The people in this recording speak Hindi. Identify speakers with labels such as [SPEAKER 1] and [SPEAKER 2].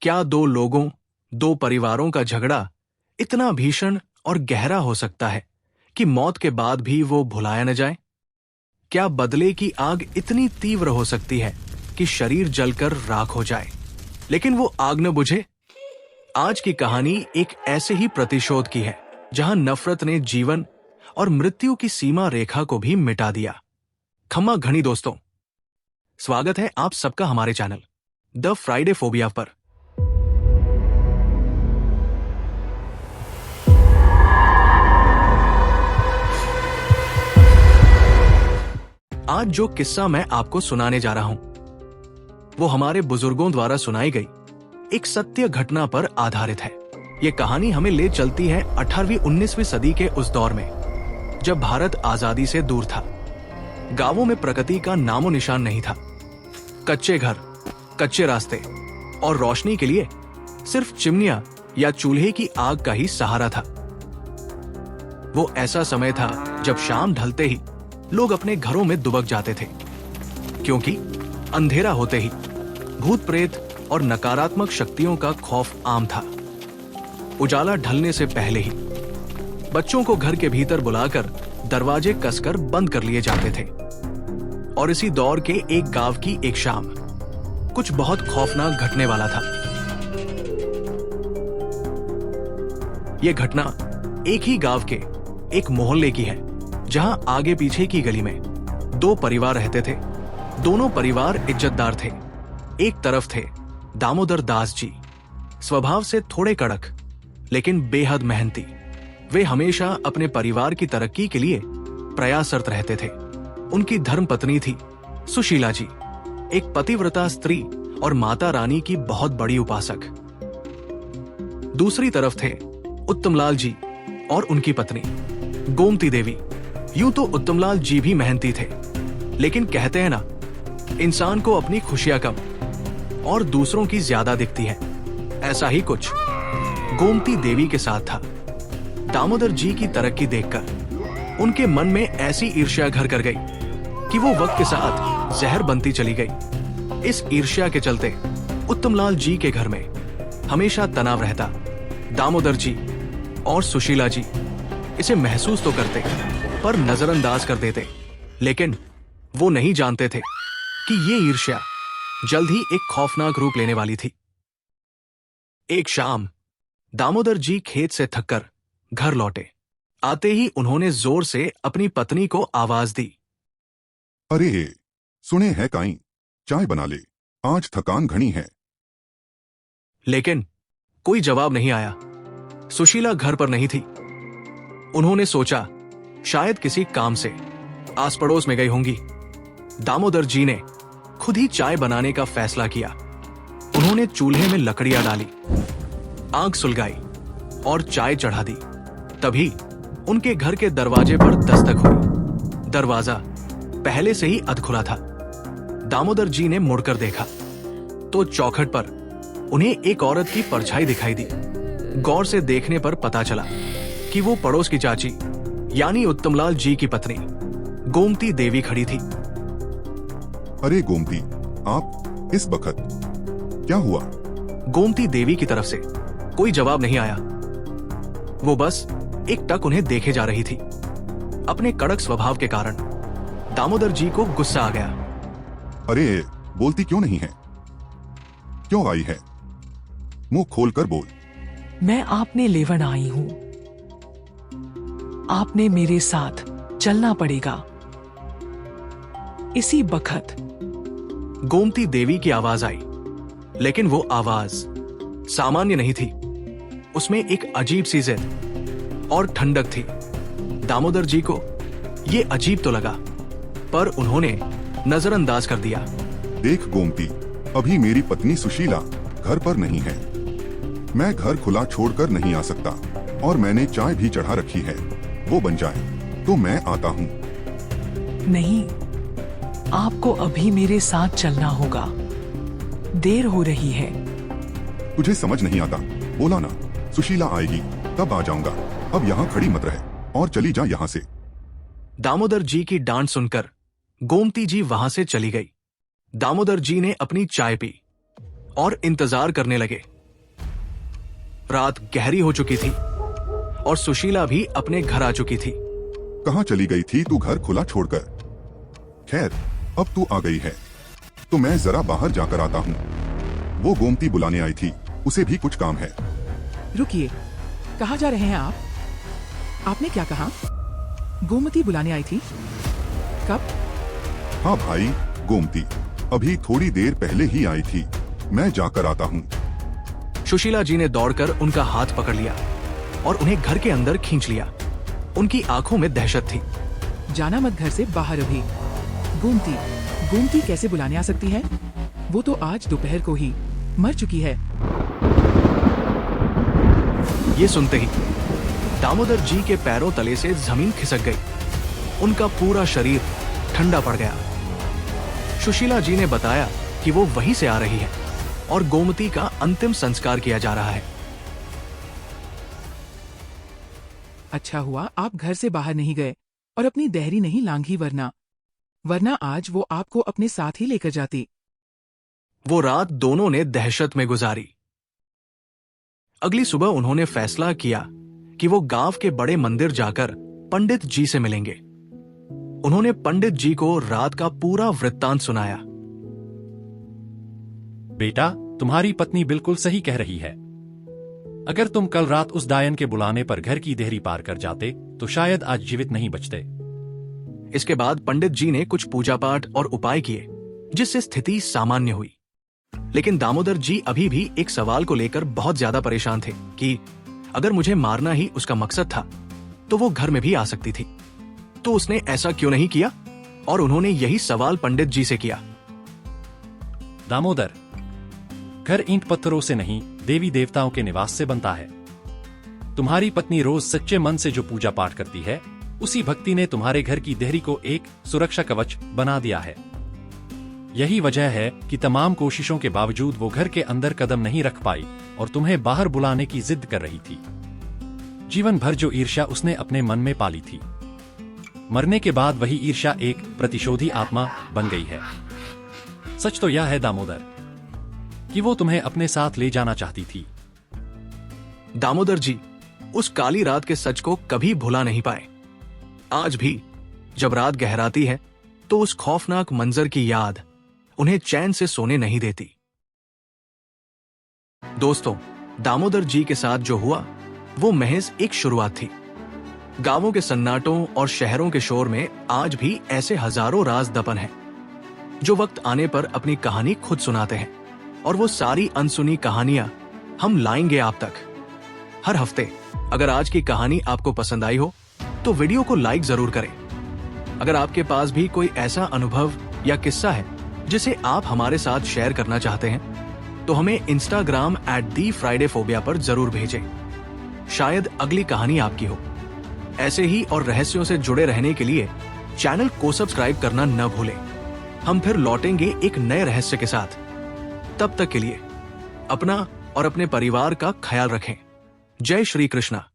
[SPEAKER 1] क्या दो लोगों, दो परिवारों का झगड़ा इतना भीषण और गहरा हो सकता है कि मौत के बाद भी वो भुलाया न जाए? क्या बदले की आग इतनी तीव्र हो सकती है कि शरीर जलकर राख हो जाए, लेकिन वो आग न बुझे? आज की कहानी एक ऐसे ही प्रतिशोध की है जहां नफरत ने जीवन और मृत्यु की सीमा रेखा को भी मिटा दिया। खम्मा घनी दोस्तों, स्वागत है आप सबका हमारे चैनल द फ्राइडे फोबिया पर। आज जो किस्सा मैं आपको सुनाने जा रहा हूं वो हमारे बुजुर्गों द्वारा सुनाई गई एक सत्य घटना पर आधारित है। ये कहानी हमें ले चलती है 18वीं-19वीं सदी के उस दौर में जब भारत आजादी से दूर था। गांवों में प्रगति का नामो निशान नहीं था। कच्चे घर, कच्चे रास्ते और रोशनी के लिए सिर्फ चिमनियां या चूल्हे की आग का ही सहारा था। वो ऐसा समय था जब शाम ढलते ही लोग अपने घरों में दुबक जाते थे, क्योंकि अंधेरा होते ही भूत प्रेत और नकारात्मक शक्तियों का खौफ आम था। उजाला ढलने से पहले ही बच्चों को घर के भीतर बुलाकर दरवाजे कसकर बंद कर लिए जाते थे। और इसी दौर के एक गांव की एक शाम कुछ बहुत खौफनाक घटने वाला था। यह घटना एक ही गांव के एक मोहल्ले की है, जहां आगे पीछे की गली में दो परिवार रहते थे। दोनों परिवार इज्जतदार थे। एक तरफ थे दामोदर दास जी, स्वभाव से थोड़े कड़क लेकिन बेहद मेहनती। वे हमेशा अपने परिवार की तरक्की के लिए प्रयासरत रहते थे। उनकी धर्मपत्नी थी सुशीला जी, एक पतिव्रता स्त्री और माता रानी की बहुत बड़ी उपासक। दूसरी तरफ थे उत्तमलाल जी और उनकी पत्नी गोमती देवी। यूं तो उत्तमलाल जी भी मेहनती थे, लेकिन कहते हैं ना, इंसान को अपनी खुशियां कम और दूसरों की ज्यादा दिखती है। ऐसा ही कुछ गोमती देवी के साथ था। दामोदर जी की तरक्की देखकर उनके मन में ऐसी ईर्ष्या घर कर गई कि वो वक्त के साथ जहर बनती चली गई। इस ईर्ष्या के चलते उत्तमलाल जी के घर में हमेशा तनाव रहता। दामोदर जी और सुशीला जी इसे महसूस तो करते पर नजरअंदाज कर देते, लेकिन वो नहीं जानते थे कि ये ईर्ष्या जल्द ही एक खौफनाक रूप लेने वाली थी। एक शाम दामोदर जी खेत से थककर घर लौटे। आते ही उन्होंने जोर से अपनी पत्नी को आवाज दी,
[SPEAKER 2] अरे सुने है काई, चाय बना ले, आज थकान घनी है।
[SPEAKER 1] लेकिन कोई जवाब नहीं आया। सुशीला घर पर नहीं थी। उन्होंने सोचा शायद किसी काम से आस पड़ोस में गई होंगी। दामोदर जी ने खुद ही चाय बनाने का फैसला किया। उन्होंने चूल्हे में लकड़ियां डाली, आग सुलगाई और चाय चढ़ा दी। तभी उनके घर के दरवाजे पर दस्तक हुई। दरवाजा पहले से ही अधखुला था। दामोदर जी ने मुड़कर देखा तो चौखट पर उन्हें एक औरत की परछाई दिखाई दी। गौर से देखने पर पता चला कि वो पड़ोस की चाची यानी उत्तमलाल जी की पत्नी गोमती देवी खड़ी थी।
[SPEAKER 2] अरे गोमती, आप इस बखत क्या हुआ?
[SPEAKER 1] गोमती देवी की तरफ से कोई जवाब नहीं आया। वो बस एक टक उन्हें देखे जा रही थी। अपने कड़क स्वभाव के कारण दामोदर जी को गुस्सा आ गया।
[SPEAKER 2] अरे बोलती क्यों नहीं है? क्यों आई है? मुंह खोलकर बोल।
[SPEAKER 3] मैं आपने लेवन आई हूं। आपने मेरे साथ चलना पड़ेगा इसी बखत।
[SPEAKER 1] गोमती देवी की आवाज आई, लेकिन वो आवाज सामान्य नहीं थी। उसमें एक अजीब सी जिद और ठंडक थी। दामोदर जी को ये अजीब तो लगा, पर उन्होंने नजरअंदाज कर दिया।
[SPEAKER 2] देख गोमती, अभी मेरी पत्नी सुशीला घर पर नहीं है। मैं घर खुला छोड़कर नहीं आ सकता और मैंने चाय भी चढ़ा रखी है। वो बन जाए तो मैं आता हूँ।
[SPEAKER 3] नहीं, आपको अभी मेरे साथ चलना होगा। देर हो रही है।
[SPEAKER 2] तुझे समझ नहीं आता? बोला ना, सुशीला आएगी तब आ जाऊंगा। अब यहाँ खड़ी मत रहे और चली जा यहाँ से।
[SPEAKER 1] दामोदर जी की डांट सुनकर गोमती जी वहां से चली गई। दामोदर जी ने अपनी चाय पी और इंतजार करने लगे रात गहरी हो चुकी थी और सुशीला भी अपने घर आ चुकी थी।
[SPEAKER 2] कहाँ चली गई थी तू घर खुला छोड़कर? खैर, अब तू आ गई है तो मैं जरा बाहर जाकर आता हूँ। वो गोमती बुलाने आई थी, उसे भी कुछ काम है।
[SPEAKER 4] रुकिए, कहाँ जा रहे हैं आप? आपने क्या कहा? गोमती बुलाने आई थी? कब?
[SPEAKER 2] हाँ भाई, गोमती अभी थोड़ी देर पहले ही आई थी। मैं जाकर आता हूँ।
[SPEAKER 1] सुशीला जी ने दौड़कर उनका हाथ पकड़ लिया और उन्हें घर के अंदर खींच लिया। उनकी आंखों में दहशत थी।
[SPEAKER 4] जाना मत घर से बाहर अभी। गोमती, गोमती कैसे बुलाने आ सकती है? वो तो आज दोपहर को ही मर चुकी है।
[SPEAKER 1] ये सुनते ही दामोदर जी के पैरों तले से जमीन खिसक गई। उनका पूरा शरीर ठंडा पड़ गया। सुशीला जी ने बताया कि वो वहीं से आ रही है और गोमती का अंतिम संस्कार किया जा रहा है।
[SPEAKER 4] अच्छा हुआ आप घर से बाहर नहीं गए और अपनी देहरी नहीं लांघी, वरना आज वो आपको अपने साथ ही लेकर जाती।
[SPEAKER 1] वो रात दोनों ने दहशत में गुजारी। अगली सुबह उन्होंने फैसला किया कि वो गांव के बड़े मंदिर जाकर पंडित जी से मिलेंगे। उन्होंने पंडित जी को रात का पूरा वृत्तांत सुनाया।
[SPEAKER 5] बेटा, तुम्हारी पत्नी बिल्कुल सही कह रही है। अगर तुम कल रात उस डायन के बुलाने पर घर की देहरी पार कर जाते तो शायद आज जीवित नहीं बचते।
[SPEAKER 1] इसके बाद पंडित जी ने कुछ पूजा पाठ और उपाय किए जिससे स्थिति सामान्य हुई। लेकिन दामोदर जी अभी भी एक सवाल को लेकर बहुत ज्यादा परेशान थे कि अगर मुझे मारना ही उसका मकसद था तो वो घर में भी आ सकती थी, तो उसने ऐसा क्यों नहीं किया? और उन्होंने यही सवाल पंडित जी से किया।
[SPEAKER 5] दामोदर, घर ईंट पत्थरों से नहीं, देवी देवताओं के निवास से बनता है। तुम्हारी पत्नी रोज सच्चे मन से जो पूजा पाठ करती है, उसी भक्ति ने तुम्हारे घर की देहरी को एक सुरक्षा कवच बना दिया है। यही वजह है कि तमाम कोशिशों के बावजूद वो घर के अंदर कदम नहीं रख पाई और तुम्हें बाहर बुलाने की जिद कर रही थी। जीवन भर जो ईर्ष्या उसने अपने मन में पाली थी, मरने के बाद वही ईर्ष्या एक प्रतिशोधी आत्मा बन गई है। सच तो यह है दामोदर कि वो तुम्हें अपने साथ ले जाना चाहती थी।
[SPEAKER 1] दामोदर जी उस काली रात के सच को कभी भुला नहीं पाए। आज भी जब रात गहराती है तो उस खौफनाक मंजर की याद उन्हें चैन से सोने नहीं देती। दोस्तों, दामोदर जी के साथ जो हुआ वो महज एक शुरुआत थी। गांवों के सन्नाटों और शहरों के शोर में आज भी ऐसे हजारों राज दफन हैं जो वक्त आने पर अपनी कहानी खुद सुनाते हैं, और वो सारी अनसुनी कहानियां हम लाएंगे आप तक हर हफ्ते। अगर आज की कहानी आपको पसंद आई हो तो वीडियो को लाइक जरूर करें। अगर आपके पास भी कोई ऐसा अनुभव या किस्सा है जिसे आप हमारे साथ शेयर करना चाहते हैं तो हमें Instagram @TheFridayphobia पर जरूर भेजें। शायद अगली कहानी आपकी हो। ऐसे ही और रहस्यों से जुड़े रहने के लिए चैनल को सब्सक्राइब करना न भूलें। हम फिर लौटेंगे एक नए रहस्य के साथ। तब तक के लिए अपना और अपने परिवार का ख्याल रखें। जय श्री कृष्णा।